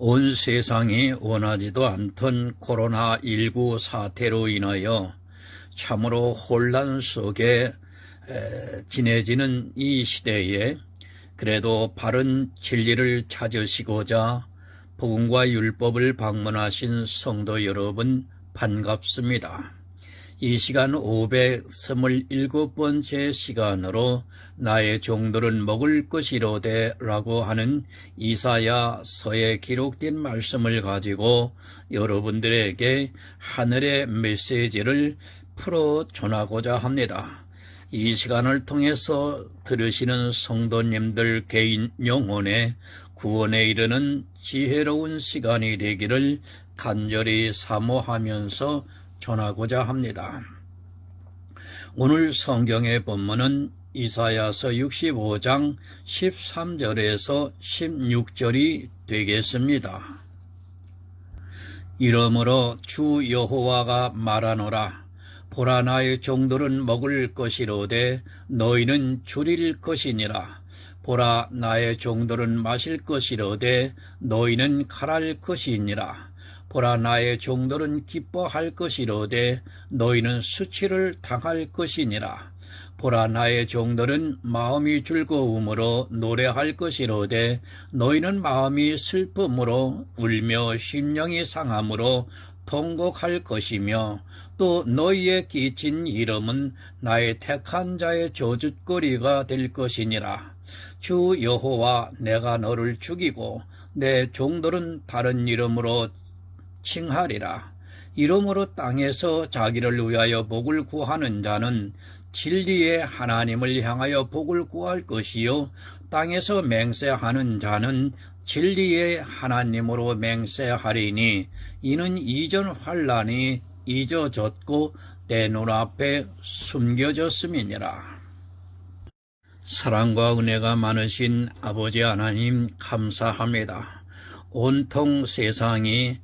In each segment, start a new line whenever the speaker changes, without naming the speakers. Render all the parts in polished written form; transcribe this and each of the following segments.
온 세상이 원하지도 않던 코로나19 사태로 인하여 참으로 혼란 속에 지내지는 이 시대에 그래도 바른 진리를 찾으시고자 복음과 율법을 방문하신 성도 여러분 반갑습니다. 이 시간 527번째 시간으로 나의 종들은 먹을 것이로되 라고 하는 이사야서에 기록된 말씀을 가지고 여러분들에게 하늘의 메시지를 풀어 전하고자 합니다. 이 시간을 통해서 들으시는 성도님들 개인 영혼의 구원에 이르는 지혜로운 시간이 되기를 간절히 사모하면서 전하고자 합니다. 오늘 성경의 본문은 이사야서 65장 13절에서 16절이 되겠습니다. 이러므로 주 여호와가 말하노라. 보라, 나의 종들은 먹을 것이로되 너희는 줄일 것이니라. 보라, 나의 종들은 마실 것이로되 너희는 칼할 것이니라. 보라, 나의 종들은 기뻐할 것이로되 너희는 수치를 당할 것이니라. 보라, 나의 종들은 마음이 즐거움으로 노래할 것이로되 너희는 마음이 슬픔으로 울며 심령이 상함으로 통곡할 것이며 또 너희의 끼친 이름은 나의 택한 자의 저주거리가 될 것이니라. 주 여호와, 내가 너를 죽이고 내 종들은 다른 이름으로 칭하리라. 이러므로 땅에서 자기를 위하여 복을 구하는 자는 진리의 하나님을 향하여 복을 구할 것이요, 땅에서 맹세하는 자는 진리의 하나님으로 맹세하리니 이는 이전 환난이 잊어졌고 내 눈앞에 숨겨졌음이니라. 사랑과 은혜가 많으신 아버지 하나님 감사합니다. 온통 세상이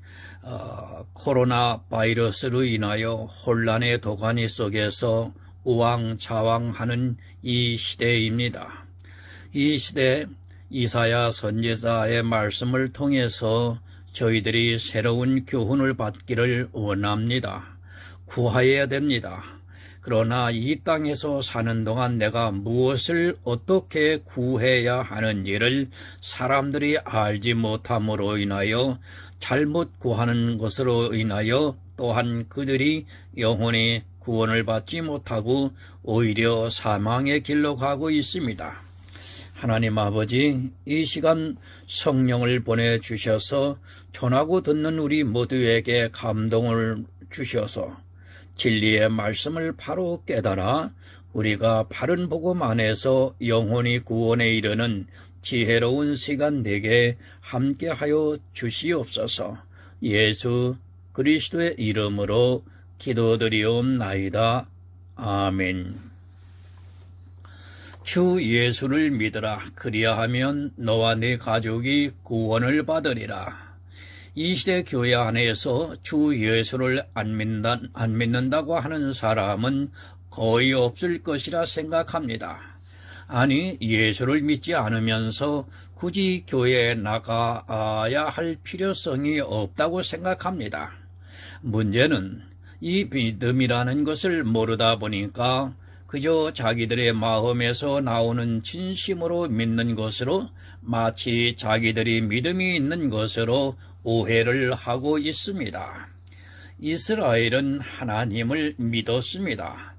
코로나 바이러스로 인하여 혼란의 도가니 속에서 우왕좌왕하는 이 시대입니다. 이 시대 이사야 선지자의 말씀을 통해서 저희들이 새로운 교훈을 받기를 원합니다. 구하여야 됩니다. 그러나 이 땅에서 사는 동안 내가 무엇을 어떻게 구해야 하는지를 사람들이 알지 못함으로 인하여 잘못 구하는 것으로 인하여 또한 그들이 영혼의 구원을 받지 못하고 오히려 사망의 길로 가고 있습니다. 하나님 아버지, 이 시간 성령을 보내주셔서 전하고 듣는 우리 모두에게 감동을 주셔서 진리의 말씀을 바로 깨달아 우리가 바른 복음 안에서 영혼이 구원에 이르는 지혜로운 시간 되게 함께하여 주시옵소서. 예수 그리스도의 이름으로 기도드리옵나이다. 아멘. 주 예수를 믿으라. 그리하면 너와 네 가족이 구원을 받으리라. 이 시대 교회 안에서 주 예수를 안 믿는다고 하는 사람은 거의 없을 것이라 생각합니다. 아니, 예수를 믿지 않으면서 굳이 교회에 나가야 할 필요성이 없다고 생각합니다. 문제는 이 믿음이라는 것을 모르다 보니까 그저 자기들의 마음에서 나오는 진심으로 믿는 것으로 마치 자기들이 믿음이 있는 것으로 오해를 하고 있습니다. 이스라엘은 하나님을 믿었습니다.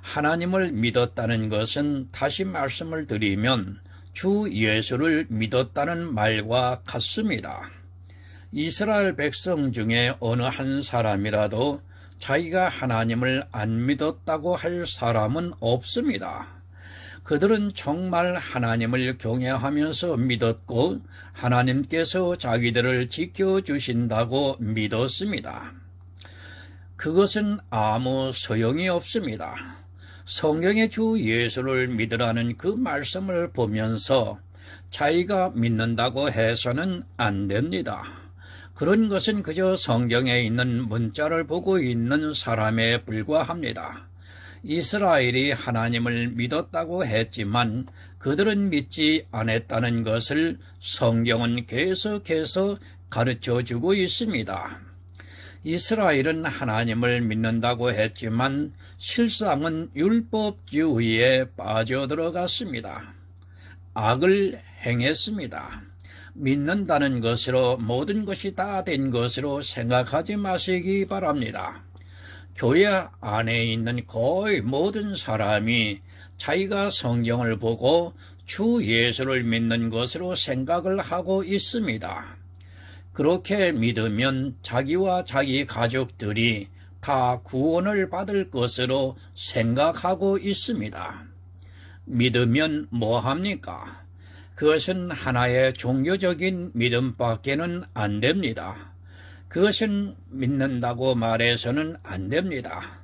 하나님을 믿었다는 것은 다시 말씀을 드리면 주 예수를 믿었다는 말과 같습니다. 이스라엘 백성 중에 어느 한 사람이라도 자기가 하나님을 안 믿었다고 할 사람은 없습니다. 그들은 정말 하나님을 경외하면서 믿었고 하나님께서 자기들을 지켜주신다고 믿었습니다. 그것은 아무 소용이 없습니다. 성경의 주 예수를 믿으라는 그 말씀을 보면서 자기가 믿는다고 해서는 안 됩니다. 그런 것은 그저 성경에 있는 문자를 보고 있는 사람에 불과합니다. 이스라엘이 하나님을 믿었다고 했지만 그들은 믿지 않았다는 것을 성경은 계속해서 가르쳐주고 있습니다. 이스라엘은 하나님을 믿는다고 했지만 실상은 율법주의에 빠져들어갔습니다. 악을 행했습니다. 믿는다는 것으로 모든 것이 다 된 것으로 생각하지 마시기 바랍니다. 교회 안에 있는 거의 모든 사람이 자기가 성경을 보고 주 예수를 믿는 것으로 생각을 하고 있습니다. 그렇게 믿으면 자기와 자기 가족들이 다 구원을 받을 것으로 생각하고 있습니다. 믿으면 뭐합니까? 그것은 하나의 종교적인 믿음밖에는 안 됩니다. 그것은 믿는다고 말해서는 안 됩니다.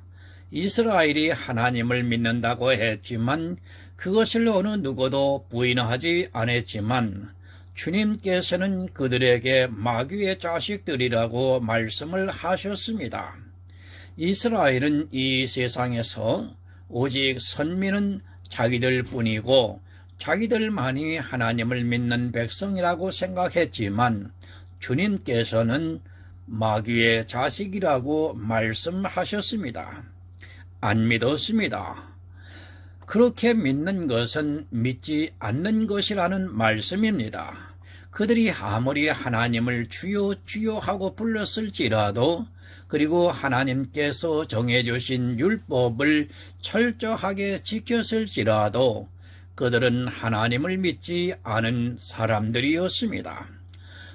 이스라엘이 하나님을 믿는다고 했지만 그것을 어느 누구도 부인하지 않았지만 주님께서는 그들에게 마귀의 자식들이라고 말씀을 하셨습니다. 이스라엘은 이 세상에서 오직 선민은 자기들 뿐이고 자기들만이 하나님을 믿는 백성이라고 생각했지만 주님께서는 마귀의 자식이라고 말씀하셨습니다. 안 믿었습니다. 그렇게 믿는 것은 믿지 않는 것이라는 말씀입니다. 그들이 아무리 하나님을 주여 주여 하고 불렀을지라도 그리고 하나님께서 정해주신 율법을 철저하게 지켰을지라도 그들은 하나님을 믿지 않은 사람들이었습니다.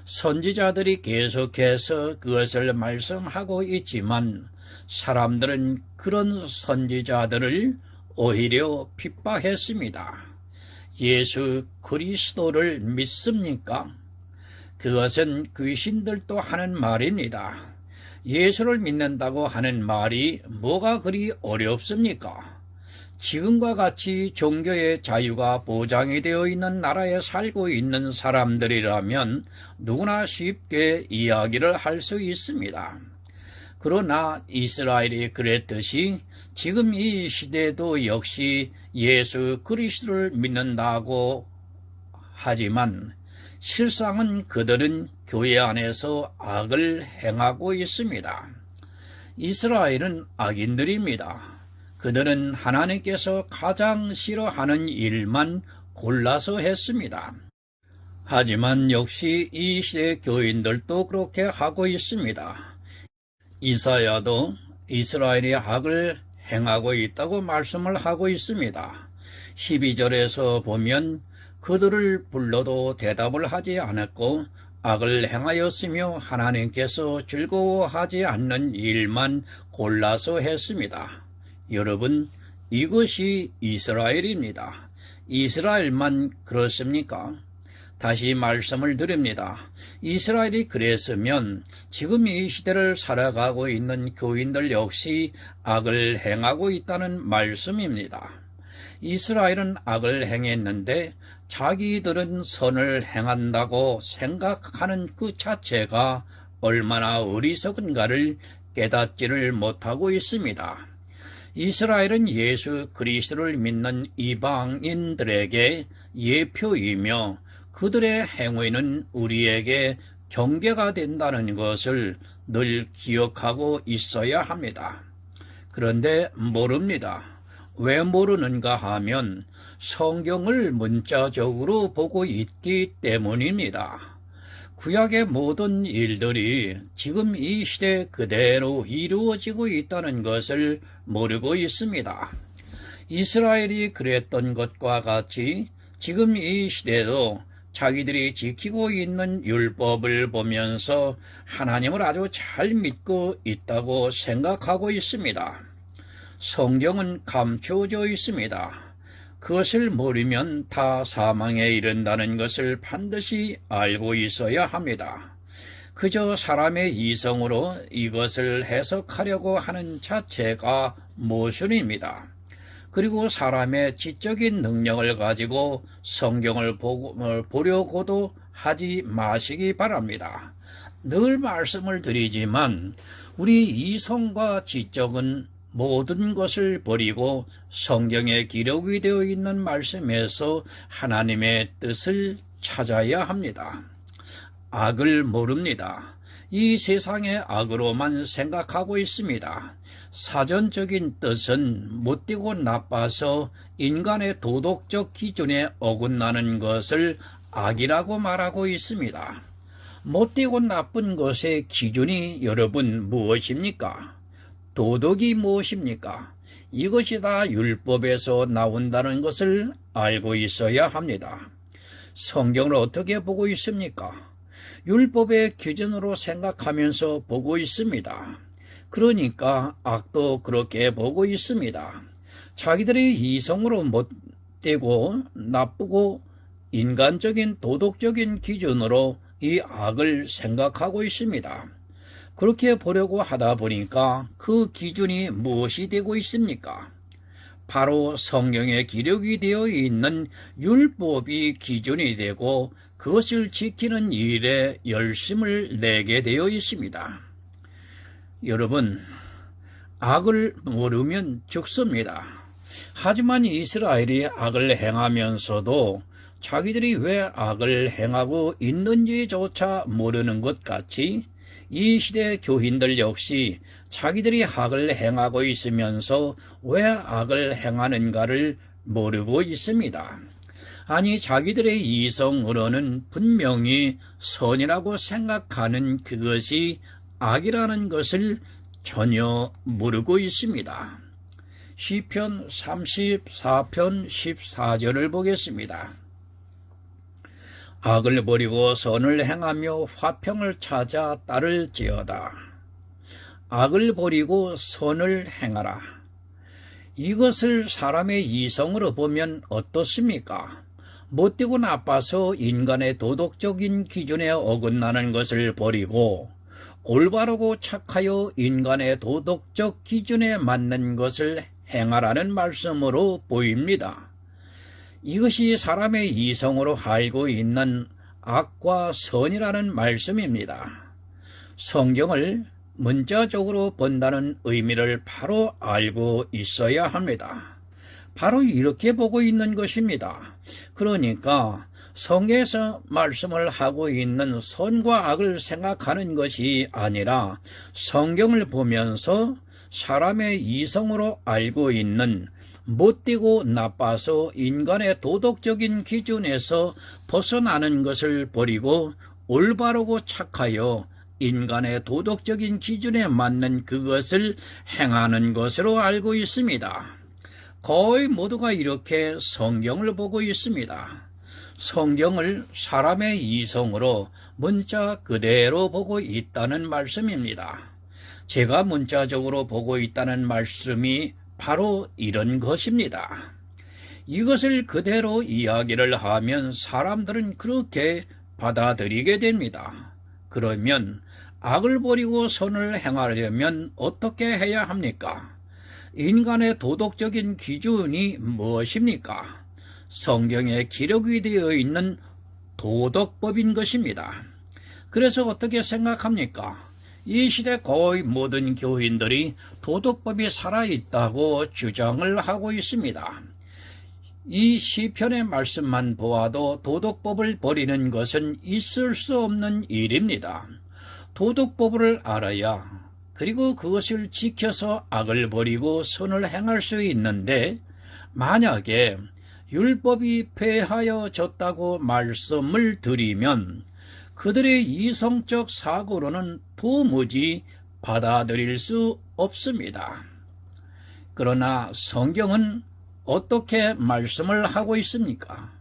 선지자들이 계속해서 그것을 말씀하고 있지만 사람들은 그런 선지자들을 오히려 핍박했습니다. 예수 그리스도를 믿습니까? 그것은 귀신들도 하는 말입니다. 예수를 믿는다고 하는 말이 뭐가 그리 어렵습니까? 지금과 같이 종교의 자유가 보장이 되어 있는 나라에 살고 있는 사람들이라면 누구나 쉽게 이야기를 할 수 있습니다. 그러나 이스라엘이 그랬듯이 지금 이 시대도 역시 예수 그리스도를 믿는다고 하지만 실상은 그들은 교회 안에서 악을 행하고 있습니다. 이스라엘은 악인들입니다. 그들은 하나님께서 가장 싫어하는 일만 골라서 했습니다. 하지만 역시 이 시대 교인들도 그렇게 하고 있습니다. 이사야도 이스라엘이 악을 행하고 있다고 말씀을 하고 있습니다. 12절에서 보면 그들을 불러도 대답을 하지 않았고 악을 행하였으며 하나님께서 즐거워하지 않는 일만 골라서 했습니다. 여러분, 이것이 이스라엘입니다. 이스라엘만 그렇습니까? 다시 말씀을 드립니다. 이스라엘이 그랬으면 지금 이 시대를 살아가고 있는 교인들 역시 악을 행하고 있다는 말씀입니다. 이스라엘은 악을 행했는데 자기들은 선을 행한다고 생각하는 그 자체가 얼마나 어리석은가를 깨닫지를 못하고 있습니다. 이스라엘은 예수 그리스도를 믿는 이방인들에게 예표이며 그들의 행위는 우리에게 경계가 된다는 것을 늘 기억하고 있어야 합니다. 그런데 모릅니다. 왜 모르는가 하면 성경을 문자적으로 보고 있기 때문입니다. 구약의 모든 일들이 지금 이 시대 그대로 이루어지고 있다는 것을 모르고 있습니다. 이스라엘이 그랬던 것과 같이 지금 이 시대도 자기들이 지키고 있는 율법을 보면서 하나님을 아주 잘 믿고 있다고 생각하고 있습니다. 성경은 감추어져 있습니다. 그것을 모르면 다 사망에 이른다는 것을 반드시 알고 있어야 합니다. 그저 사람의 이성으로 이것을 해석하려고 하는 자체가 모순입니다. 그리고 사람의 지적인 능력을 가지고 성경을 보려고도 하지 마시기 바랍니다. 늘 말씀을 드리지만 우리 이성과 지적은 모든 것을 버리고 성경에 기록이 되어 있는 말씀에서 하나님의 뜻을 찾아야 합니다. 악을 모릅니다. 이 세상의 악으로만 생각하고 있습니다. 사전적인 뜻은 못되고 나빠서 인간의 도덕적 기준에 어긋나는 것을 악이라고 말하고 있습니다. 못되고 나쁜 것의 기준이 여러분 무엇입니까? 도덕이 무엇입니까? 이것이 다 율법에서 나온다는 것을 알고 있어야 합니다. 성경을 어떻게 보고 있습니까? 율법의 기준으로 생각하면서 보고 있습니다. 그러니까 악도 그렇게 보고 있습니다. 자기들의 이성으로 못되고 나쁘고 인간적인 도덕적인 기준으로 이 악을 생각하고 있습니다. 그렇게 보려고 하다 보니까 그 기준이 무엇이 되고 있습니까? 바로 성경에 기록이 되어 있는 율법이 기준이 되고 그것을 지키는 일에 열심을 내게 되어 있습니다. 여러분, 악을 모르면 죽습니다. 하지만 이스라엘이 악을 행하면서도 자기들이 왜 악을 행하고 있는지조차 모르는 것 같이 이 시대 교인들 역시 자기들이 악을 행하고 있으면서 왜 악을 행하는가를 모르고 있습니다. 아니, 자기들의 이성으로는 분명히 선이라고 생각하는 그것이 악이라는 것을 전혀 모르고 있습니다. 시편 34편 14절을 보겠습니다. 악을 버리고 선을 행하며 화평을 찾아 따를지어다. 악을 버리고 선을 행하라. 이것을 사람의 이성으로 보면 어떻습니까? 못되고 나빠서 인간의 도덕적인 기준에 어긋나는 것을 버리고 올바르고 착하여 인간의 도덕적 기준에 맞는 것을 행하라는 말씀으로 보입니다. 이것이 사람의 이성으로 알고 있는 악과 선이라는 말씀입니다. 성경을 문자적으로 본다는 의미를 바로 알고 있어야 합니다. 바로 이렇게 보고 있는 것입니다. 그러니까 성경에서 말씀을 하고 있는 선과 악을 생각하는 것이 아니라 성경을 보면서 사람의 이성으로 알고 있는 못되고 나빠서 인간의 도덕적인 기준에서 벗어나는 것을 버리고 올바르고 착하여 인간의 도덕적인 기준에 맞는 그것을 행하는 것으로 알고 있습니다. 거의 모두가 이렇게 성경을 보고 있습니다. 성경을 사람의 이성으로 문자 그대로 보고 있다는 말씀입니다. 제가 문자적으로 보고 있다는 말씀이 바로 이런 것입니다. 이것을 그대로 이야기를 하면 사람들은 그렇게 받아들이게 됩니다. 그러면 악을 버리고 선을 행하려면 어떻게 해야 합니까? 인간의 도덕적인 기준이 무엇입니까? 성경에 기록이 되어 있는 도덕법인 것입니다. 그래서 어떻게 생각합니까? 이 시대 거의 모든 교인들이 도덕법이 살아있다고 주장을 하고 있습니다. 이 시편의 말씀만 보아도 도덕법을 버리는 것은 있을 수 없는 일입니다. 도덕법을 알아야 그리고 그것을 지켜서 악을 버리고 선을 행할 수 있는데 만약에 율법이 폐하여졌다고 말씀을 드리면 그들의 이성적 사고로는 도무지 받아들일 수 없습니다. 그러나 성경은 어떻게 말씀을 하고 있습니까?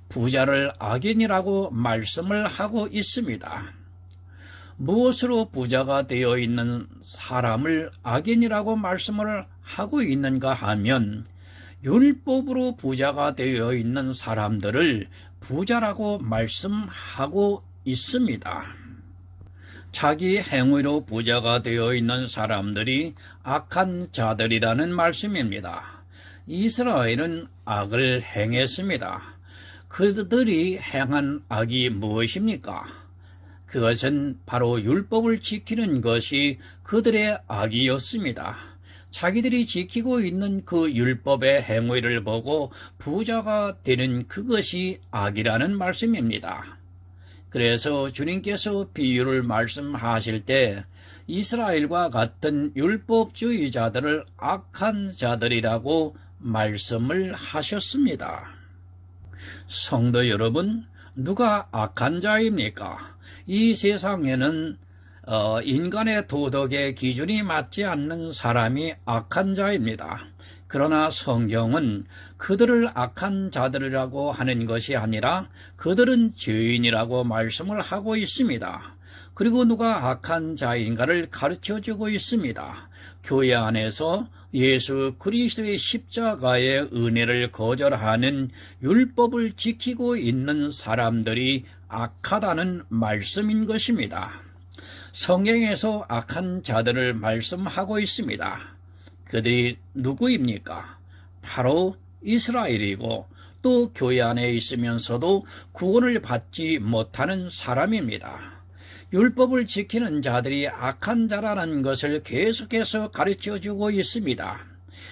부자를 악인이라고 말씀을 하고 있습니다. 무엇으로 부자가 되어 있는 사람을 악인이라고 말씀을 하고 있는가 하면 율법으로 부자가 되어 있는 사람들을 부자라고 말씀하고 있습니다. 자기 행위로 부자가 되어 있는 사람들이 악한 자들이라는 말씀입니다. 이스라엘은 악을 행했습니다. 그들이 행한 악이 무엇입니까? 그것은 바로 율법을 지키는 것이 그들의 악이었습니다. 자기들이 지키고 있는 그 율법의 행위를 보고 부자가 되는 그것이 악이라는 말씀입니다. 그래서 주님께서 비유를 말씀하실 때 이스라엘과 같은 율법주의자들을 악한 자들이라고 말씀을 하셨습니다. 성도 여러분, 누가 악한 자입니까? 이 세상에는 인간의 도덕의 기준이 맞지 않는 사람이 악한 자입니다. 그러나 성경은 그들을 악한 자들이라고 하는 것이 아니라 그들은 죄인이라고 말씀을 하고 있습니다. 그리고 누가 악한 자인가를 가르쳐주고 있습니다. 교회 안에서 예수 그리스도의 십자가의 은혜를 거절하는 율법을 지키고 있는 사람들이 악하다는 말씀인 것입니다. 성경에서 악한 자들을 말씀하고 있습니다. 그들이 누구입니까? 바로 이스라엘이고 또 교회 안에 있으면서도 구원을 받지 못하는 사람입니다. 율법을 지키는 자들이 악한 자라는 것을 계속해서 가르쳐주고 있습니다.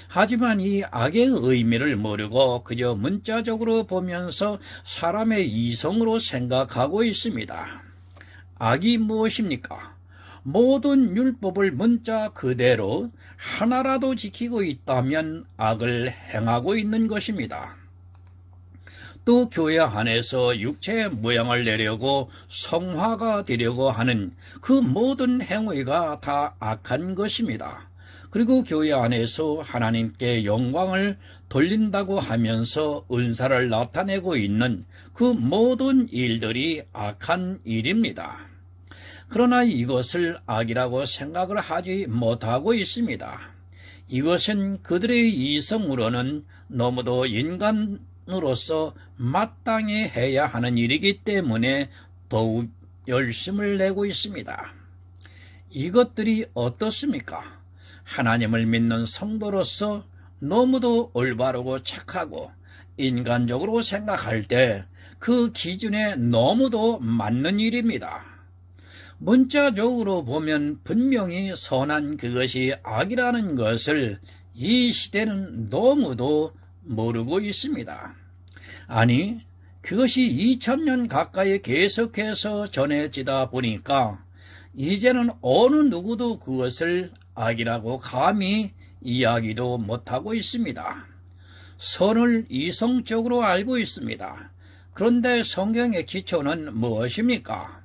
하지만 이 악의 의미를 모르고 그저 문자적으로 보면서 사람의 이성으로 생각하고 있습니다. 악이 무엇입니까? 모든 율법을 문자 그대로 하나라도 지키고 있다면 악을 행하고 있는 것입니다. 또 교회 안에서 육체의 모양을 내려고 성화가 되려고 하는 그 모든 행위가 다 악한 것입니다. 그리고 교회 안에서 하나님께 영광을 돌린다고 하면서 은사를 나타내고 있는 그 모든 일들이 악한 일입니다. 그러나 이것을 악이라고 생각을 하지 못하고 있습니다. 이것은 그들의 이성으로는 너무도 인간으로서 마땅히 해야 하는 일이기 때문에 더욱 열심을 내고 있습니다. 이것들이 어떻습니까? 하나님을 믿는 성도로서 너무도 올바르고 착하고 인간적으로 생각할 때 그 기준에 너무도 맞는 일입니다. 문자적으로 보면 분명히 선한 그것이 악이라는 것을 이 시대는 너무도 모르고 있습니다. 아니, 그것이 2000년 가까이 계속해서 전해지다 보니까 이제는 어느 누구도 그것을 악이라고 감히 이야기도 못하고 있습니다. 선을 이성적으로 알고 있습니다. 그런데 성경의 기초는 무엇입니까?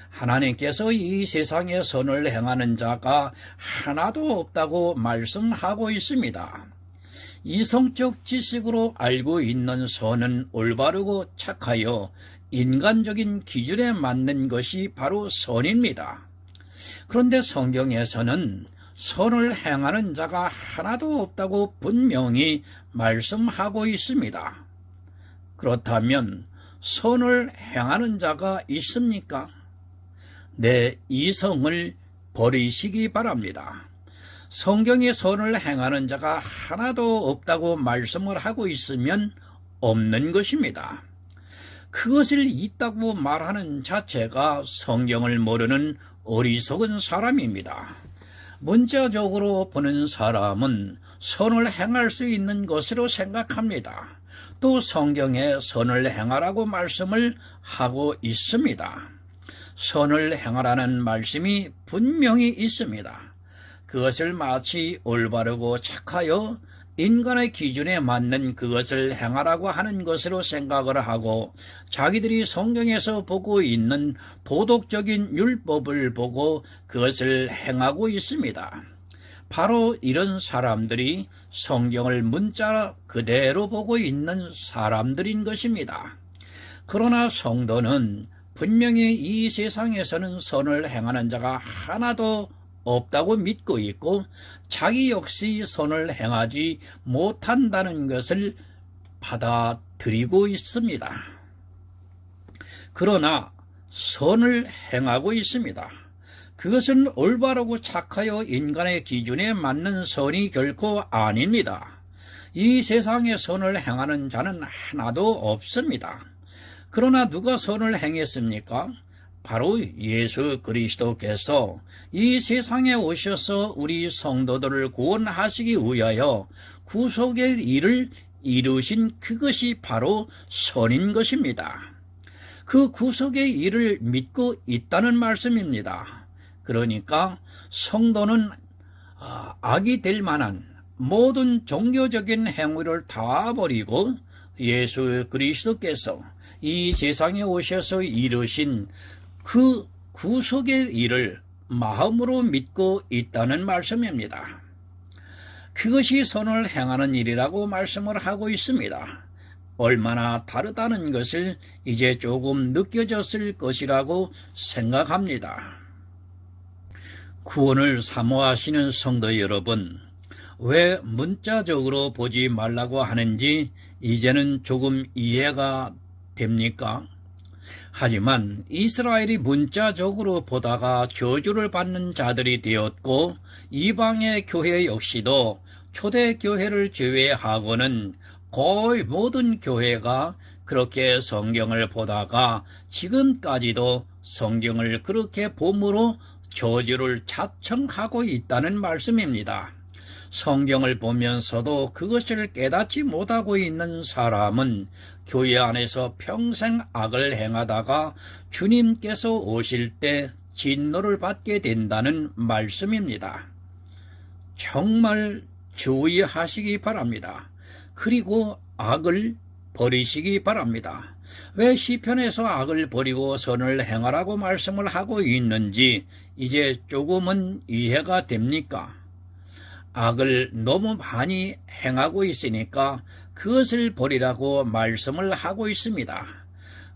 하나님께서 이 세상에 선을 행하는 자가 하나도 없다고 말씀하고 있습니다. 이성적 지식으로 알고 있는 선은 올바르고 착하여 인간적인 기준에 맞는 것이 바로 선입니다. 그런데 성경에서는 선을 행하는 자가 하나도 없다고 분명히 말씀하고 있습니다. 그렇다면 선을 행하는 자가 있습니까? 내 이성을 버리시기 바랍니다. 성경에 선을 행하는 자가 하나도 없다고 말씀을 하고 있으면 없는 것입니다. 그것을 있다고 말하는 자체가 성경을 모르는 어리석은 사람입니다. 문자적으로 보는 사람은 선을 행할 수 있는 것으로 생각합니다. 또 성경에 선을 행하라고 말씀을 하고 있습니다. 선을 행하라는 말씀이 분명히 있습니다. 그것을 마치 올바르고 착하여 인간의 기준에 맞는 그것을 행하라고 하는 것으로 생각을 하고 자기들이 성경에서 보고 있는 도덕적인 율법을 보고 그것을 행하고 있습니다. 바로 이런 사람들이 성경을 문자 그대로 보고 있는 사람들인 것입니다. 그러나 성도는 분명히 이 세상에서는 선을 행하는 자가 하나도 없다고 믿고 있고 자기 역시 선을 행하지 못한다는 것을 받아들이고 있습니다. 그러나 선을 행하고 있습니다. 그것은 올바르고 착하여 인간의 기준에 맞는 선이 결코 아닙니다. 이 세상에 선을 행하는 자는 하나도 없습니다. 그러나 누가 선을 행했습니까? 바로 예수 그리스도께서 이 세상에 오셔서 우리 성도들을 구원하시기 위하여 구속의 일을 이루신 그것이 바로 선인 것입니다. 그 구속의 일을 믿고 있다는 말씀입니다. 그러니까 성도는 악이 될 만한 모든 종교적인 행위를 다 버리고 예수 그리스도께서 이 세상에 오셔서 이루신 그 구속의 일을 마음으로 믿고 있다는 말씀입니다. 그것이 선을 행하는 일이라고 말씀을 하고 있습니다. 얼마나 다르다는 것을 이제 조금 느껴졌을 것이라고 생각합니다. 구원을 사모하시는 성도 여러분, 왜 문자적으로 보지 말라고 하는지 이제는 조금 이해가 됩니까? 하지만 이스라엘이 문자적으로 보다가 저주를 받는 자들이 되었고, 이방의 교회 역시도 초대교회를 제외하고는 거의 모든 교회가 그렇게 성경을 보다가 지금까지도 성경을 그렇게 봄으로 저주를 자청하고 있다는 말씀입니다. 성경을 보면서도 그것을 깨닫지 못하고 있는 사람은 교회 안에서 평생 악을 행하다가 주님께서 오실 때 진노를 받게 된다는 말씀입니다. 정말 주의하시기 바랍니다. 그리고 악을 버리시기 바랍니다. 왜 시편에서 악을 버리고 선을 행하라고 말씀을 하고 있는지 이제 조금은 이해가 됩니까? 악을 너무 많이 행하고 있으니까 그것을 버리라고 말씀을 하고 있습니다.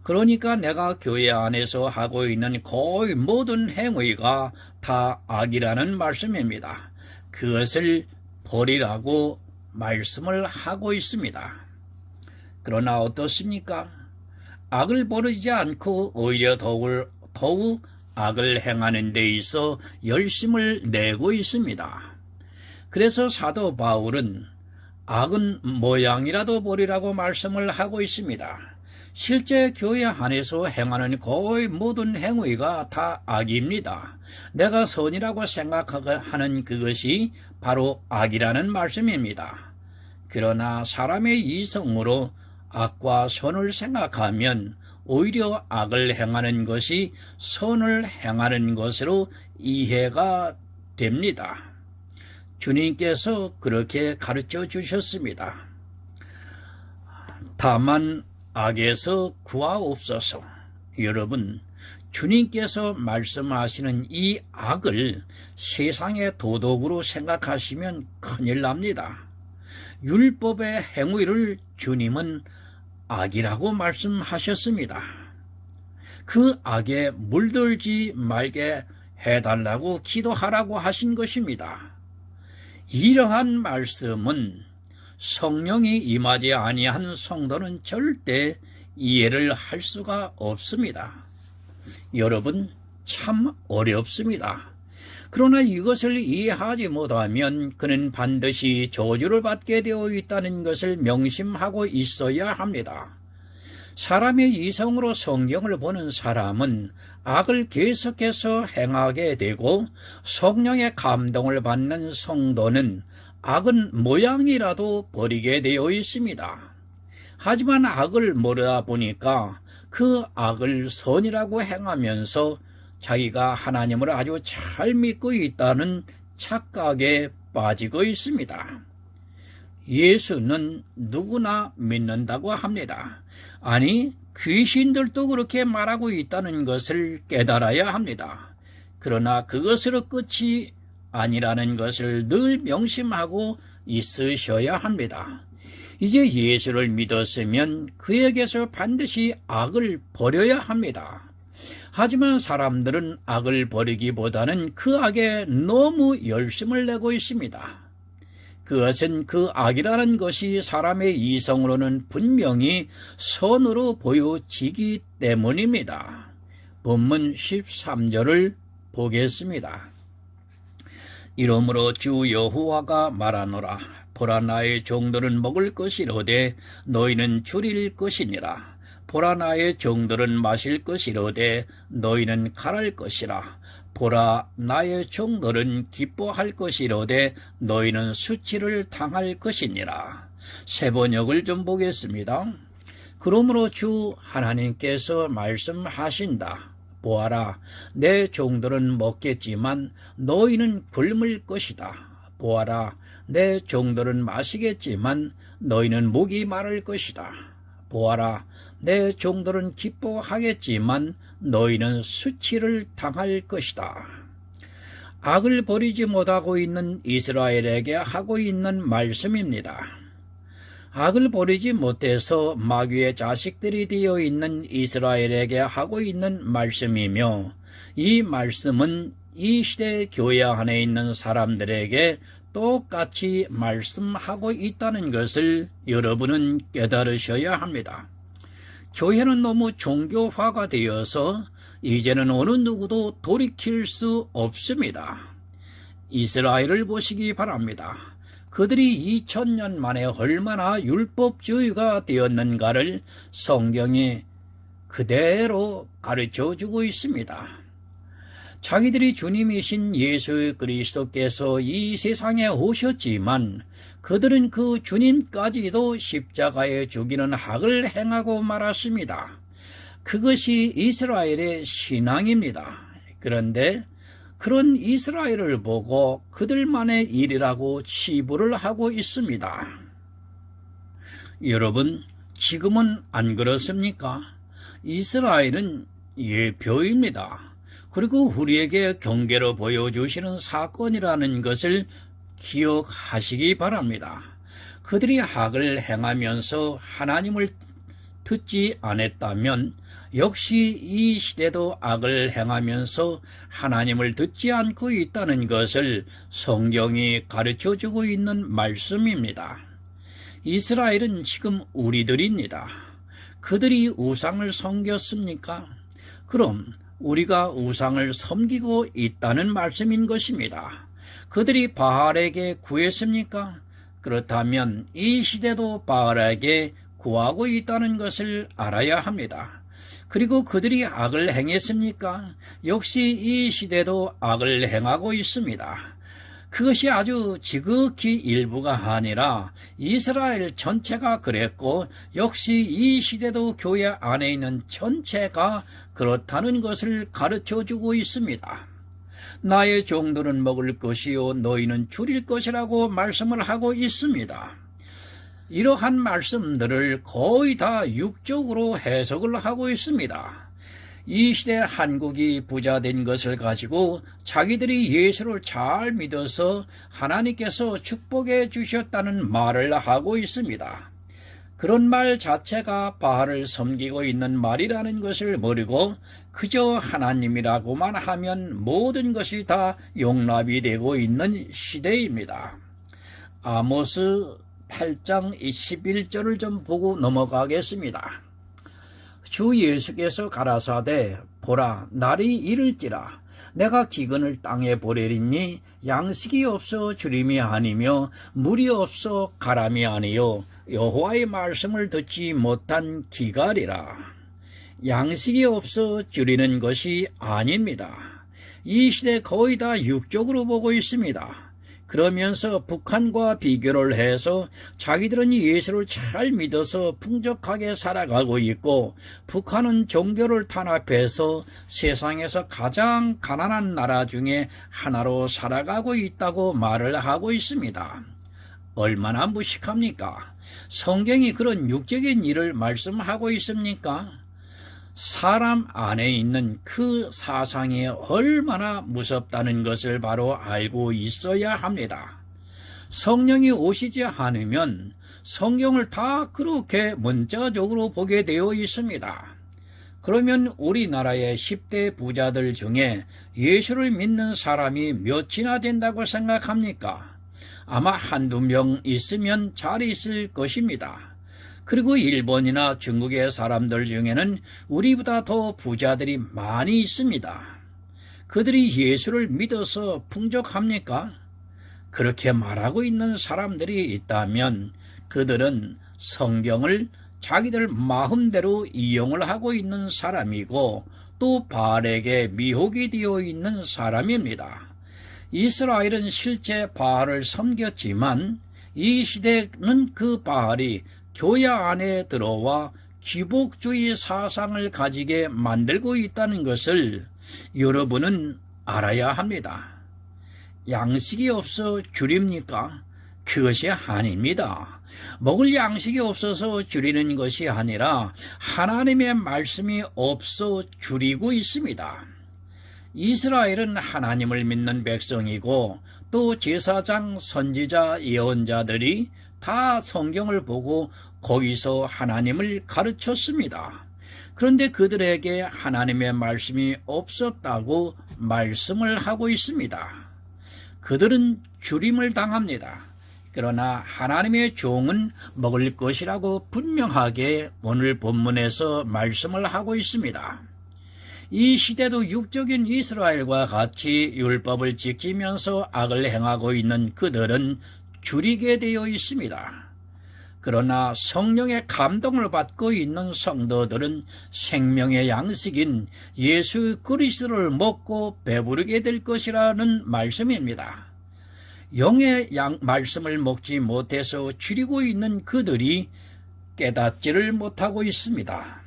그러니까 내가 교회 안에서 하고 있는 거의 모든 행위가 다 악이라는 말씀입니다. 그것을 버리라고 말씀을 하고 있습니다. 그러나 어떻습니까? 악을 버리지 않고 오히려 더욱 악을 행하는 데 있어 열심을 내고 있습니다. 그래서 사도 바울은 악은 모양이라도 버리라고 말씀을 하고 있습니다. 실제 교회 안에서 행하는 거의 모든 행위가 다 악입니다. 내가 선이라고 생각하는 그것이 바로 악이라는 말씀입니다. 그러나 사람의 이성으로 악과 선을 생각하면 오히려 악을 행하는 것이 선을 행하는 것으로 이해가 됩니다. 주님께서 그렇게 가르쳐 주셨습니다. 다만 악에서 구하옵소서. 여러분, 주님께서 말씀하시는 이 악을 세상의 도덕으로 생각하시면 큰일 납니다. 율법의 행위를 주님은 악이라고 말씀하셨습니다. 그 악에 물들지 말게 해달라고 기도하라고 하신 것입니다. 이러한 말씀은 성령이 임하지 아니한 성도는 절대 이해를 할 수가 없습니다. 여러분, 참 어렵습니다. 그러나 이것을 이해하지 못하면 그는 반드시 저주를 받게 되어 있다는 것을 명심하고 있어야 합니다. 사람의 이성으로 성경을 보는 사람은 악을 계속해서 행하게 되고, 성령의 감동을 받는 성도는 악은 모양이라도 버리게 되어 있습니다. 하지만 악을 모르다 보니까 그 악을 선이라고 행하면서 자기가 하나님을 아주 잘 믿고 있다는 착각에 빠지고 있습니다. 예수는 누구나 믿는다고 합니다. 아니, 귀신들도 그렇게 말하고 있다는 것을 깨달아야 합니다. 그러나 그것으로 끝이 아니라는 것을 늘 명심하고 있으셔야 합니다. 이제 예수를 믿었으면 그에게서 반드시 악을 버려야 합니다. 하지만 사람들은 악을 버리기보다는 그 악에 너무 열심을 내고 있습니다. 그것은 그 악이라는 것이 사람의 이성으로는 분명히 선으로 보여지기 때문입니다. 본문 13절을 보겠습니다. 이러므로 주 여호와가 말하노라. 보라, 나의 종들은 먹을 것이로되 너희는 줄일 것이니라. 보라 나의 종들은 마실 것이로되 너희는 칼할 것이라. 보라 나의 종들은 기뻐할 것이로되 너희는 수치를 당할 것이니라. 세 번역을 좀 보겠습니다. 그러므로 주 하나님께서 말씀하신다. 보아라, 내 종들은 먹겠지만 너희는 굶을 것이다. 보아라, 내 종들은 마시겠지만 너희는 목이 마를 것이다. 보아라, 내 종들은 기뻐하겠지만 너희는 수치를 당할 것이다. 악을 버리지 못하고 있는 이스라엘에게 하고 있는 말씀입니다. 악을 버리지 못해서 마귀의 자식들이 되어 있는 이스라엘에게 하고 있는 말씀이며, 이 말씀은 이 시대 교회 안에 있는 사람들에게 똑같이 말씀하고 있다는 것을 여러분은 깨달으셔야 합니다. 교회는 너무 종교화가 되어서 이제는 어느 누구도 돌이킬 수 없습니다. 이스라엘을 보시기 바랍니다. 그들이 2000년 만에 얼마나 율법주의가 되었는가를 성경이 그대로 가르쳐주고 있습니다. 자기들이 주님이신 예수 그리스도께서 이 세상에 오셨지만 그들은 그 주님까지도 십자가에 죽이는 악을 행하고 말았습니다. 그것이 이스라엘의 신앙입니다. 그런데 그런 이스라엘을 보고 그들만의 일이라고 치부를 하고 있습니다. 여러분, 지금은 안 그렇습니까? 이스라엘은 예표입니다. 그리고 우리에게 경계로 보여주시는 사건이라는 것을 기억하시기 바랍니다. 그들이 악을 행하면서 하나님을 듣지 않았다면 역시 이 시대도 악을 행하면서 하나님을 듣지 않고 있다는 것을 성경이 가르쳐주고 있는 말씀입니다. 이스라엘은 지금 우리들입니다. 그들이 우상을 섬겼습니까? 그럼 우리가 우상을 섬기고 있다는 말씀인 것입니다. 그들이 바알에게 구했습니까? 그렇다면 이 시대도 바알에게 구하고 있다는 것을 알아야 합니다. 그리고 그들이 악을 행했습니까? 역시 이 시대도 악을 행하고 있습니다. 그것이 아주 지극히 일부가 아니라 이스라엘 전체가 그랬고 역시 이 시대도 교회 안에 있는 전체가 그렇다는 것을 가르쳐주고 있습니다. 나의 종들은 먹을 것이요 너희는 줄일 것이라고 말씀을 하고 있습니다. 이러한 말씀들을 거의 다 육적으로 해석을 하고 있습니다. 이 시대 한국이 부자된 것을 가지고 자기들이 예수를 잘 믿어서 하나님께서 축복해 주셨다는 말을 하고 있습니다. 그런 말 자체가 바알을 섬기고 있는 말이라는 것을 모르고 그저 하나님이라고만 하면 모든 것이 다 용납이 되고 있는 시대입니다. 아모스 8장 21절을 좀 보고 넘어가겠습니다. 주 예수께서 가라사대 보라 날이 이를지라 내가 기근을 땅에 보내리니 양식이 없어 주림이 아니며 물이 없어 가람이 아니요 여호와의 말씀을 듣지 못한 기갈이라. 양식이 없어 주리는 것이 아닙니다. 이 시대 거의 다 육적으로 보고 있습니다. 그러면서 북한과 비교를 해서 자기들은 예수를 잘 믿어서 풍족하게 살아가고 있고 북한은 종교를 탄압해서 세상에서 가장 가난한 나라 중에 하나로 살아가고 있다고 말을 하고 있습니다. 얼마나 무식합니까? 성경이 그런 육적인 일을 말씀하고 있습니까? 사람 안에 있는 그 사상이 얼마나 무섭다는 것을 바로 알고 있어야 합니다. 성령이 오시지 않으면 성경을 다 그렇게 문자적으로 보게 되어 있습니다. 그러면 우리나라의 10대 부자들 중에 예수를 믿는 사람이 몇이나 된다고 생각합니까? 아마 한두 명 있으면 잘 있을 것입니다. 그리고 일본이나 중국의 사람들 중에는 우리보다 더 부자들이 많이 있습니다. 그들이 예수를 믿어서 풍족합니까? 그렇게 말하고 있는 사람들이 있다면 그들은 성경을 자기들 마음대로 이용을 하고 있는 사람이고 또 바알에게 미혹이 되어 있는 사람입니다. 이스라엘은 실제 바알을 섬겼지만 이 시대는 그 바알이 교회 안에 들어와 귀복주의 사상을 가지게 만들고 있다는 것을 여러분은 알아야 합니다. 양식이 없어 줄입니까? 그것이 아닙니다. 먹을 양식이 없어서 줄이는 것이 아니라 하나님의 말씀이 없어 줄이고 있습니다. 이스라엘은 하나님을 믿는 백성이고 또 제사장, 선지자, 예언자들이 다 성경을 보고 거기서 하나님을 가르쳤습니다. 그런데 그들에게 하나님의 말씀이 없었다고 말씀을 하고 있습니다. 그들은 줄임을 당합니다. 그러나 하나님의 종은 먹을 것이라고 분명하게 오늘 본문에서 말씀을 하고 있습니다. 이 시대도 육적인 이스라엘과 같이 율법을 지키면서 악을 행하고 있는 그들은 줄이게 되어 있습니다. 그러나 성령의 감동을 받고 있는 성도들은 생명의 양식인 예수 그리스도를 먹고 배부르게 될 것이라는 말씀입니다. 영의 말씀을 먹지 못해서 줄이고 있는 그들이 깨닫지를 못하고 있습니다.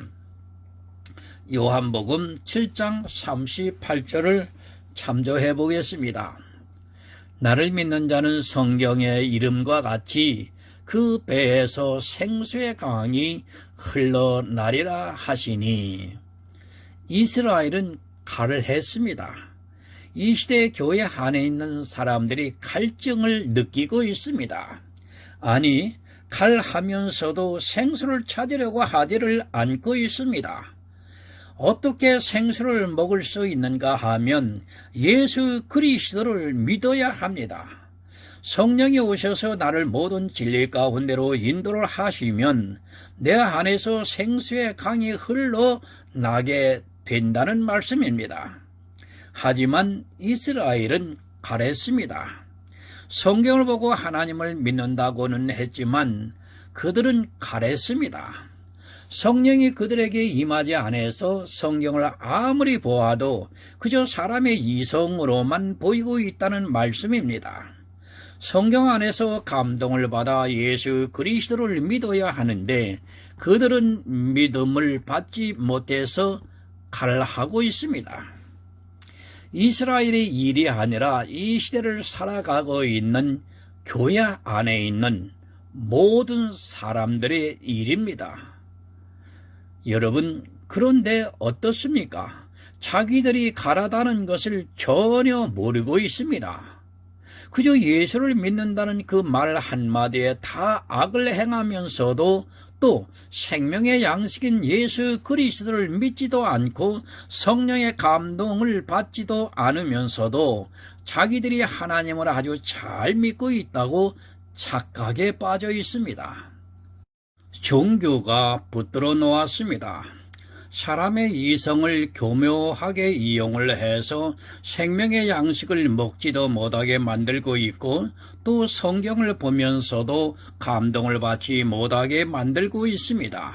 요한복음 7장 38절을 참조해 보겠습니다. 나를 믿는 자는 성경의 이름과 같이 그 배에서 생수의 강이 흘러나리라 하시니. 이스라엘은 칼을 했습니다. 이 시대 교회 안에 있는 사람들이 갈증을 느끼고 있습니다. 아니, 칼하면서도 생수를 찾으려고 하지를 않고 있습니다. 어떻게 생수를 먹을 수 있는가 하면 예수 그리스도를 믿어야 합니다. 성령이 오셔서 나를 모든 진리 가운데로 인도를 하시면 내 안에서 생수의 강이 흘러나게 된다는 말씀입니다. 하지만 이스라엘은 가랬습니다. 성경을 보고 하나님을 믿는다고는 했지만 그들은 가랬습니다. 성령이 그들에게 임하지 않아서 성경을 아무리 보아도 그저 사람의 이성으로만 보이고 있다는 말씀입니다. 성경 안에서 감동을 받아 예수 그리스도를 믿어야 하는데 그들은 믿음을 받지 못해서 갈하고 있습니다. 이스라엘의 일이 아니라 이 시대를 살아가고 있는 교회 안에 있는 모든 사람들의 일입니다. 여러분, 그런데 어떻습니까? 자기들이 가라다는 것을 전혀 모르고 있습니다. 그저 예수를 믿는다는 그 말 한마디에 다 악을 행하면서도 또 생명의 양식인 예수 그리스도를 믿지도 않고 성령의 감동을 받지도 않으면서도 자기들이 하나님을 아주 잘 믿고 있다고 착각에 빠져 있습니다. 종교가 붙들어 놓았습니다. 사람의 이성을 교묘하게 이용을 해서 생명의 양식을 먹지도 못하게 만들고 있고 또 성경을 보면서도 감동을 받지 못하게 만들고 있습니다.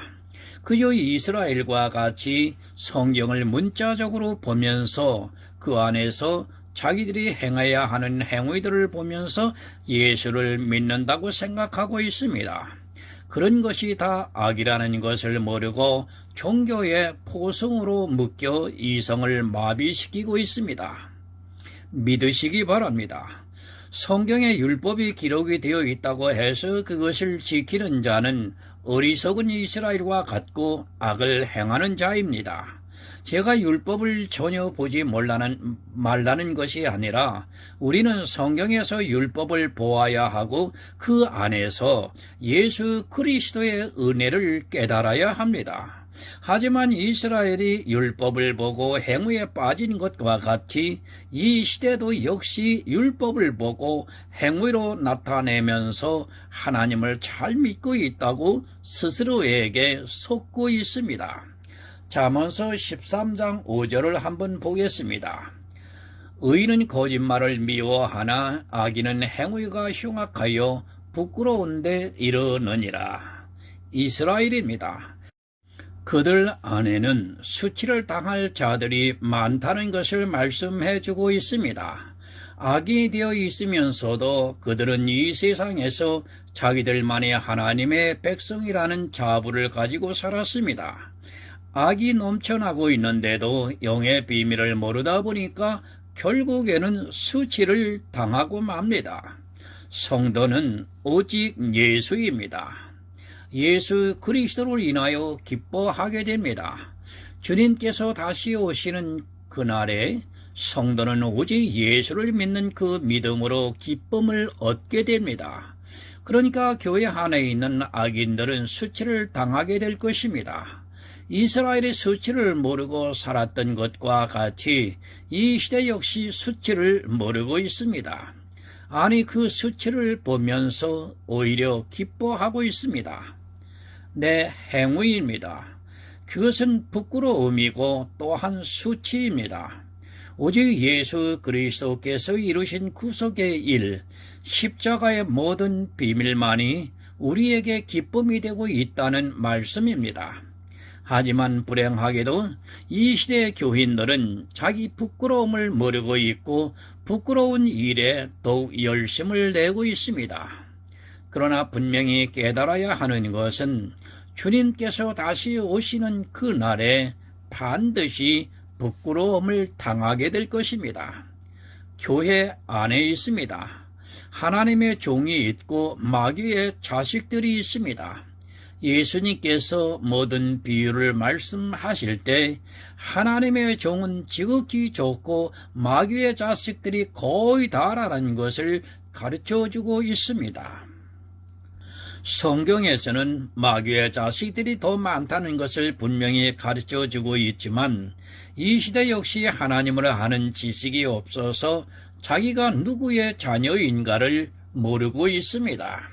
그저 이스라엘과 같이 성경을 문자적으로 보면서 그 안에서 자기들이 행해야 하는 행위들을 보면서 예수를 믿는다고 생각하고 있습니다. 그런 것이 다 악이라는 것을 모르고 종교의 포성으로 묶여 이성을 마비시키고 있습니다. 믿으시기 바랍니다. 성경에 율법이 기록이 되어 있다고 해서 그것을 지키는 자는 어리석은 이스라엘과 같고 악을 행하는 자입니다. 제가 율법을 전혀 보지 말라는 것이 아니라 우리는 성경에서 율법을 보아야 하고 그 안에서 예수 그리스도의 은혜를 깨달아야 합니다. 하지만 이스라엘이 율법을 보고 행위에 빠진 것과 같이 이 시대도 역시 율법을 보고 행위로 나타내면서 하나님을 잘 믿고 있다고 스스로에게 속고 있습니다. 잠언서 13장 5절을 한번 보겠습니다. 의인은 거짓말을 미워하나 악인은 행위가 흉악하여 부끄러운 데 이르느니라. 이스라엘입니다. 그들 안에는 수치를 당할 자들이 많다는 것을 말씀해 주고 있습니다. 악이 되어 있으면서도 그들은 이 세상에서 자기들만의 하나님의 백성이라는 자부를 가지고 살았습니다. 악이 넘쳐나고 있는데도 영의 비밀을 모르다 보니까 결국에는 수치를 당하고 맙니다. 성도는 오직 예수입니다. 예수 그리스도를 인하여 기뻐하게 됩니다. 주님께서 다시 오시는 그날에 성도는 오직 예수를 믿는 그 믿음으로 기쁨을 얻게 됩니다. 그러니까 교회 안에 있는 악인들은 수치를 당하게 될 것입니다. 이스라엘의 수치를 모르고 살았던 것과 같이 이 시대 역시 수치를 모르고 있습니다. 아니, 그 수치를 보면서 오히려 기뻐하고 있습니다. 내 행위입니다. 그것은 부끄러움이고 또한 수치입니다. 오직 예수 그리스도께서 이루신 구속의 일, 십자가의 모든 비밀만이 우리에게 기쁨이 되고 있다는 말씀입니다. 하지만 불행하게도 이 시대의 교인들은 자기 부끄러움을 모르고 있고 부끄러운 일에 더욱 열심을 내고 있습니다. 그러나 분명히 깨달아야 하는 것은 주님께서 다시 오시는 그 날에 반드시 부끄러움을 당하게 될 것입니다. 교회 안에 있습니다. 하나님의 종이 있고 마귀의 자식들이 있습니다. 예수님께서 모든 비유를 말씀하실 때 하나님의 종은 지극히 좋고 마귀의 자식들이 거의 다라는 것을 가르쳐주고 있습니다. 성경에서는 마귀의 자식들이 더 많다는 것을 분명히 가르쳐주고 있지만 이 시대 역시 하나님을 아는 지식이 없어서 자기가 누구의 자녀인가를 모르고 있습니다.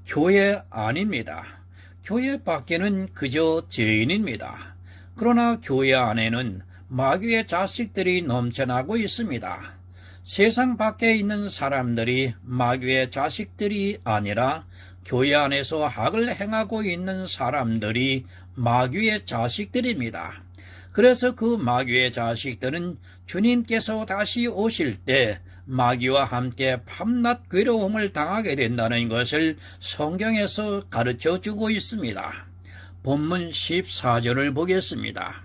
교회 아닙니다. 교회 밖에는 그저 죄인입니다. 그러나 교회 안에는 마귀의 자식들이 넘쳐나고 있습니다. 세상 밖에 있는 사람들이 마귀의 자식들이 아니라 교회 안에서 악을 행하고 있는 사람들이 마귀의 자식들입니다. 그래서 그 마귀의 자식들은 주님께서 다시 오실 때 마귀와 함께 밤낮 괴로움을 당하게 된다는 것을 성경에서 가르쳐주고 있습니다. 본문 14절을 보겠습니다.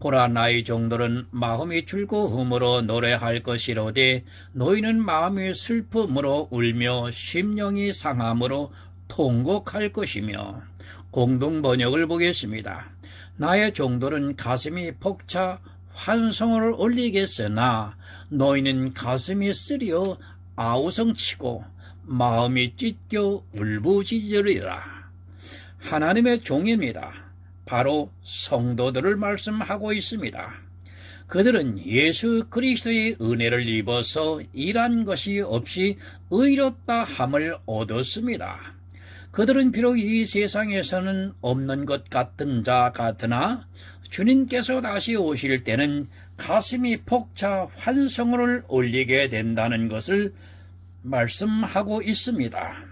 보라, 나의 종들은 마음이 즐거움으로 노래할 것이로되 너희는 마음이 슬픔으로 울며 심령이 상함으로 통곡할 것이며. 공동 번역을 보겠습니다. 나의 종들은 가슴이 벅차 환성을 올리겠으나 너희는 가슴이 쓰려 아우성치고 마음이 찢겨 울부짖으리라. 하나님의 종입니다. 바로 성도들을 말씀하고 있습니다. 그들은 예수 그리스도의 은혜를 입어서 일한 것이 없이 의롭다 함을 얻었습니다. 그들은 비록 이 세상에서는 없는 것 같은 자 같으나 주님께서 다시 오실 때는 가슴이 벅차 환성을 올리게 된다는 것을 말씀하고 있습니다.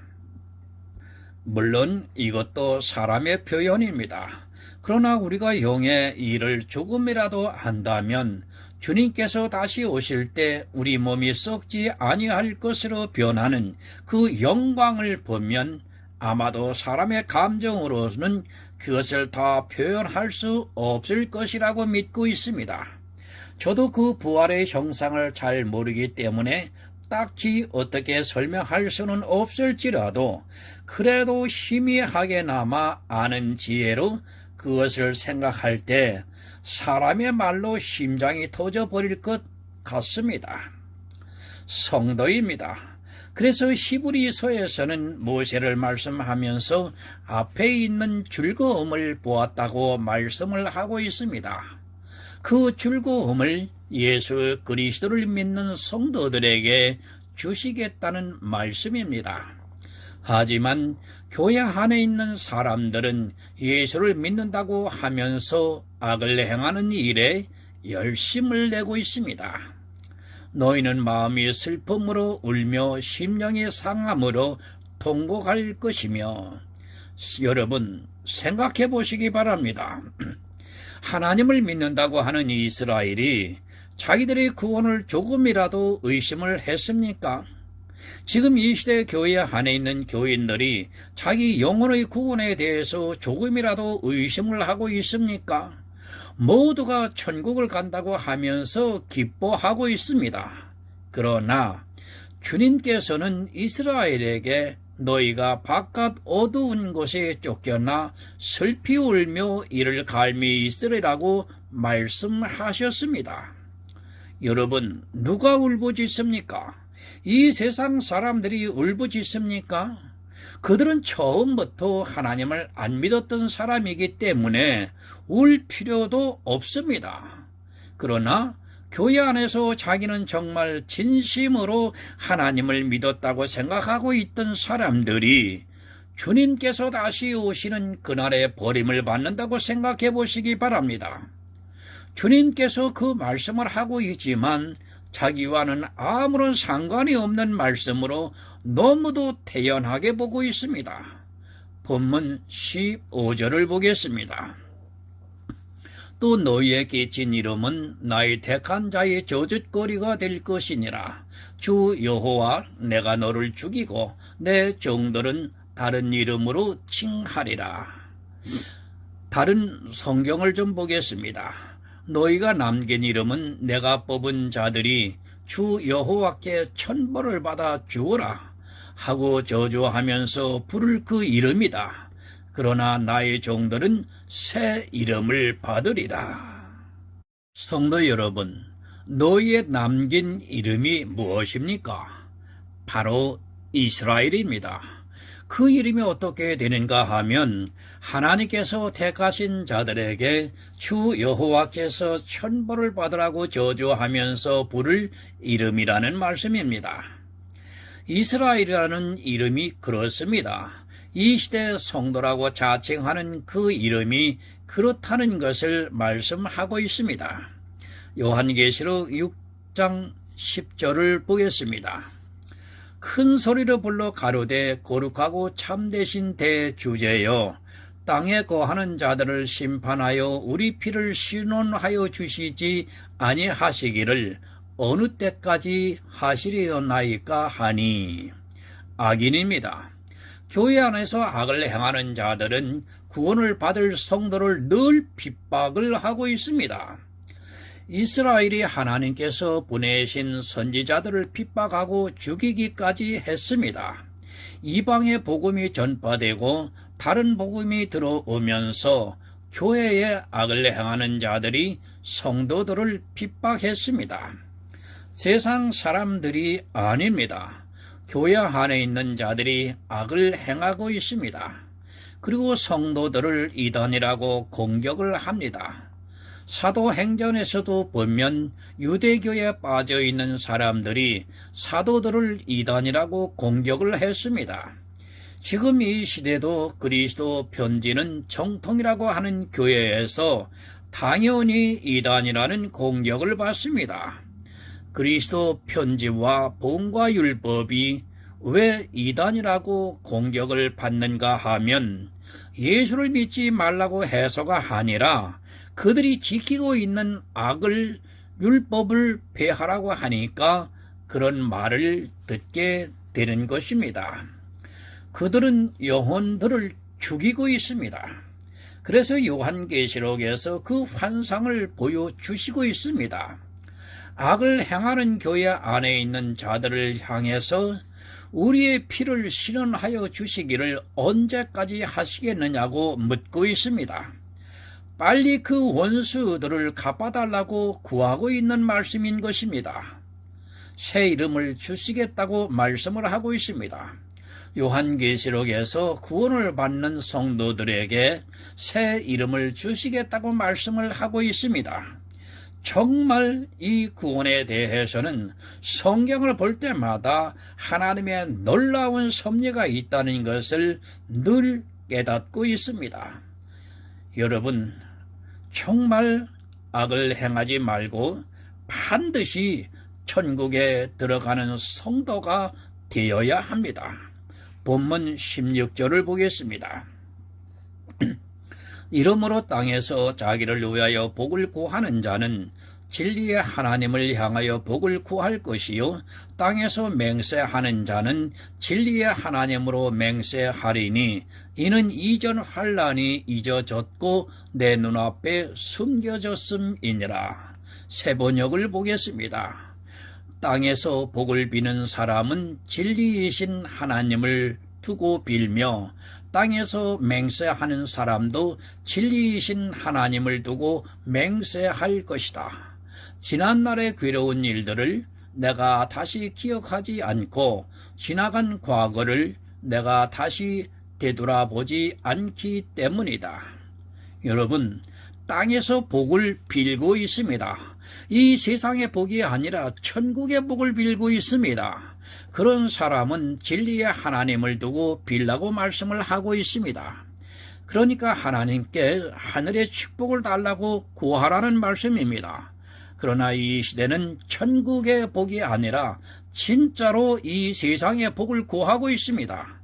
물론 이것도 사람의 표현입니다. 그러나 우리가 영의 일을 조금이라도 안다면 주님께서 다시 오실 때 우리 몸이 썩지 아니할 것으로 변하는 그 영광을 보면 아마도 사람의 감정으로는 그것을 다 표현할 수 없을 것이라고 믿고 있습니다. 저도 그 부활의 형상을 잘 모르기 때문에 딱히 어떻게 설명할 수는 없을지라도 그래도 희미하게나마 아는 지혜로 그것을 생각할 때 사람의 말로 심장이 터져버릴 것 같습니다. 성도입니다. 그래서 히브리서에서는 모세를 말씀하면서 앞에 있는 즐거움을 보았다고 말씀을 하고 있습니다. 그 즐거움을 예수 그리스도를 믿는 성도들에게 주시겠다는 말씀입니다. 하지만 교회 안에 있는 사람들은 예수를 믿는다고 하면서 악을 행하는 일에 열심을 내고 있습니다. 너희는 마음이 슬픔으로 울며 심령이 상함으로 통곡할 것이며. 여러분 생각해 보시기 바랍니다. 하나님을 믿는다고 하는 이스라엘이 자기들의 구원을 조금이라도 의심을 했습니까? 지금 이 시대 교회 안에 있는 교인들이 자기 영혼의 구원에 대해서 조금이라도 의심을 하고 있습니까? 모두가 천국을 간다고 하면서 기뻐하고 있습니다. 그러나 주님께서는 이스라엘에게 너희가 바깥 어두운 곳에 쫓겨나 슬피 울며 이를 갈미 있으리라고 말씀하셨습니다. 여러분, 누가 울부짖습니까? 이 세상 사람들이 울부짖습니까? 그들은 처음부터 하나님을 안 믿었던 사람이기 때문에 울 필요도 없습니다. 그러나 교회 안에서 자기는 정말 진심으로 하나님을 믿었다고 생각하고 있던 사람들이 주님께서 다시 오시는 그날에 버림을 받는다고 생각해 보시기 바랍니다. 주님께서 그 말씀을 하고 있지만 자기와는 아무런 상관이 없는 말씀으로 너무도 태연하게 보고 있습니다. 본문 15절을 보겠습니다. 또 너희의 끼친 이름은 나의 택한 자의 저주거리가 될 것이니라. 주 여호와 내가 너를 죽이고 내 종들은 다른 이름으로 칭하리라. 다른 성경을 좀 보겠습니다. 너희가 남긴 이름은 내가 뽑은 자들이 주 여호와께 천벌을 받아 죽어라 하고 저주하면서 부를 그 이름이다. 그러나 나의 종들은 새 이름을 받으리라. 성도 여러분, 너희의 남긴 이름이 무엇입니까? 바로 이스라엘입니다. 그 이름이 어떻게 되는가 하면 하나님께서 택하신 자들에게 주 여호와께서 천벌을 받으라고 저주하면서 부를 이름이라는 말씀입니다. 이스라엘이라는 이름이 그렇습니다. 이 시대 성도라고 자칭하는 그 이름이 그렇다는 것을 말씀하고 있습니다. 요한계시록 6장 10절을 보겠습니다. 큰 소리로 불러 가로되 거룩하고 참되신 대주제여 땅에 거하는 자들을 심판하여 우리 피를 신원하여 주시지 아니하시기를 어느 때까지 하시리옵나이까 하니. 악인입니다. 교회 안에서 악을 행하는 자들은 구원을 받을 성도를 늘 핍박을 하고 있습니다. 이스라엘이 하나님께서 보내신 선지자들을 핍박하고 죽이기까지 했습니다. 이방의 복음이 전파되고 다른 복음이 들어오면서 교회에 악을 행하는 자들이 성도들을 핍박했습니다. 세상 사람들이 아닙니다. 교회 안에 있는 자들이 악을 행하고 있습니다. 그리고 성도들을 이단이라고 공격을 합니다. 사도행전에서도 보면 유대교에 빠져있는 사람들이 사도들을 이단이라고 공격을 했습니다. 지금 이 시대도 그리스도 편지는 정통이라고 하는 교회에서 당연히 이단이라는 공격을 받습니다. 그리스도 편지와 본과 율법이 왜 이단이라고 공격을 받는가 하면 예수를 믿지 말라고 해서가 아니라 그들이 지키고 있는 악을 율법을 폐하라고 하니까 그런 말을 듣게 되는 것입니다. 그들은 영혼들을 죽이고 있습니다. 그래서 요한계시록에서 그 환상을 보여주시고 있습니다. 악을 행하는 교회 안에 있는 자들을 향해서 우리의 피를 신원하여 주시기를 언제까지 하시겠느냐고 묻고 있습니다. 빨리 그 원수들을 갚아달라고 구하고 있는 말씀인 것입니다. 새 이름을 주시겠다고 말씀을 하고 있습니다. 요한계시록에서 구원을 받는 성도들에게 새 이름을 주시겠다고 말씀을 하고 있습니다. 정말 이 구원에 대해서는 성경을 볼 때마다 하나님의 놀라운 섭리가 있다는 것을 늘 깨닫고 있습니다. 여러분, 정말 악을 행하지 말고 반드시 천국에 들어가는 성도가 되어야 합니다. 본문 16절을 보겠습니다. 이러므로 땅에서 자기를 위하여 복을 구하는 자는 진리의 하나님을 향하여 복을 구할 것이요 땅에서 맹세하는 자는 진리의 하나님으로 맹세하리니 이는 이전 환난이 잊어졌고 내 눈앞에 숨겨졌음이니라. 세번역을 보겠습니다. 땅에서 복을 비는 사람은 진리이신 하나님을 두고 빌며 땅에서 맹세하는 사람도 진리이신 하나님을 두고 맹세할 것이다. 지난날의 괴로운 일들을 내가 다시 기억하지 않고 지나간 과거를 내가 다시 되돌아보지 않기 때문이다. 여러분, 땅에서 복을 빌고 있습니다. 이 세상의 복이 아니라 천국의 복을 빌고 있습니다. 그런 사람은 진리의 하나님을 두고 빌라고 말씀을 하고 있습니다. 그러니까 하나님께 하늘의 축복을 달라고 구하라는 말씀입니다. 그러나 이 시대는 천국의 복이 아니라 진짜로 이 세상의 복을 구하고 있습니다.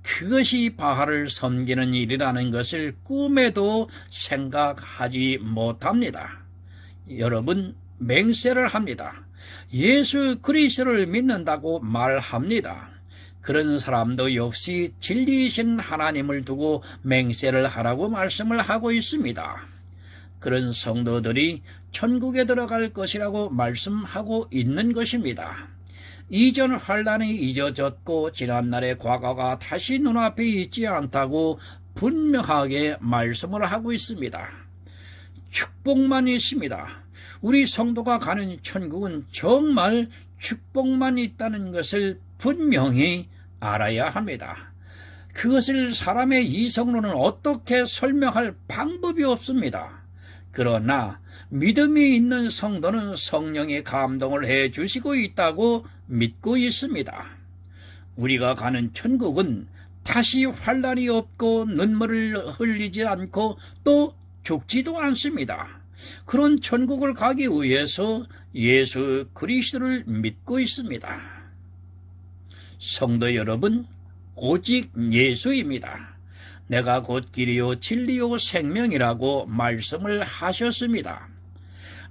그것이 바알을 섬기는 일이라는 것을 꿈에도 생각하지 못합니다. 여러분, 맹세를 합니다. 예수 그리스도를 믿는다고 말합니다. 그런 사람도 역시 진리이신 하나님을 두고 맹세를 하라고 말씀을 하고 있습니다. 그런 성도들이 천국에 들어갈 것이라고 말씀하고 있는 것입니다. 이전 환난이 잊어졌고 지난날의 과거가 다시 눈앞에 있지 않다고 분명하게 말씀을 하고 있습니다. 축복만 있습니다. 우리 성도가 가는 천국은 정말 축복만 있다는 것을 분명히 알아야 합니다. 그것을 사람의 이성으로는 어떻게 설명할 방법이 없습니다. 그러나 믿음이 있는 성도는 성령의 감동을 해 주시고 있다고 믿고 있습니다. 우리가 가는 천국은 다시 환난이 없고 눈물을 흘리지 않고 또 죽지도 않습니다. 그런 천국을 가기 위해서 예수 그리스도를 믿고 있습니다. 성도 여러분, 오직 예수입니다. 내가 곧 길이요 진리요 생명이라고 말씀을 하셨습니다.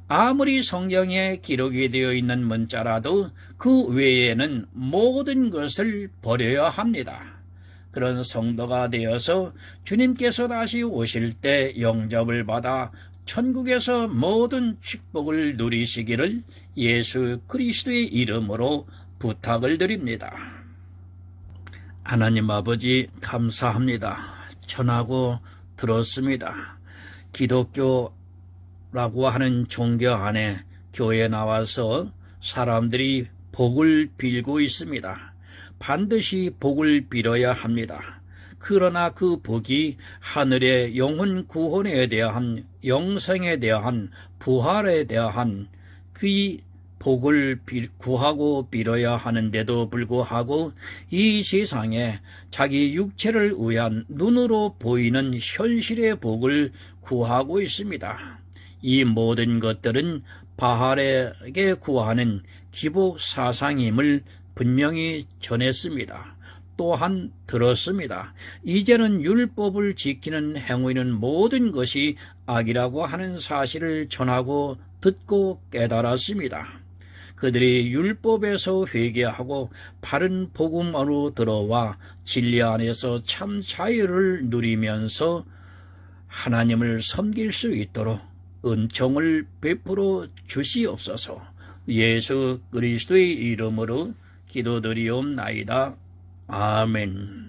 아무리 성경에 기록이 되어 있는 문자라도 그 외에는 모든 것을 버려야 합니다. 그런 성도가 되어서 주님께서 다시 오실 때 영접을 받아 천국에서 모든 축복을 누리시기를 예수 그리스도의 이름으로 부탁을 드립니다. 하나님 아버지, 감사합니다. 전하고 들었습니다. 기독교라고 하는 종교 안에 교회에 나와서 사람들이 복을 빌고 있습니다. 반드시 복을 빌어야 합니다. 그러나 그 복이 하늘의 영혼 구원에 대한, 영생에 대한, 부활에 대한 그 복을 구하고 빌어야 하는데도 불구하고 이 세상에 자기 육체를 위한 눈으로 보이는 현실의 복을 구하고 있습니다. 이 모든 것들은 바알에게 구하는 기복 사상임을 분명히 전했습니다. 또한 들었습니다. 이제는 율법을 지키는 행위는 모든 것이 악이라고 하는 사실을 전하고 듣고 깨달았습니다. 그들이 율법에서 회개하고 바른 복음으로 들어와 진리 안에서 참 자유를 누리면서 하나님을 섬길 수 있도록 은총을 베풀어 주시옵소서. 예수 그리스도의 이름으로 기도드리옵나이다. 아멘.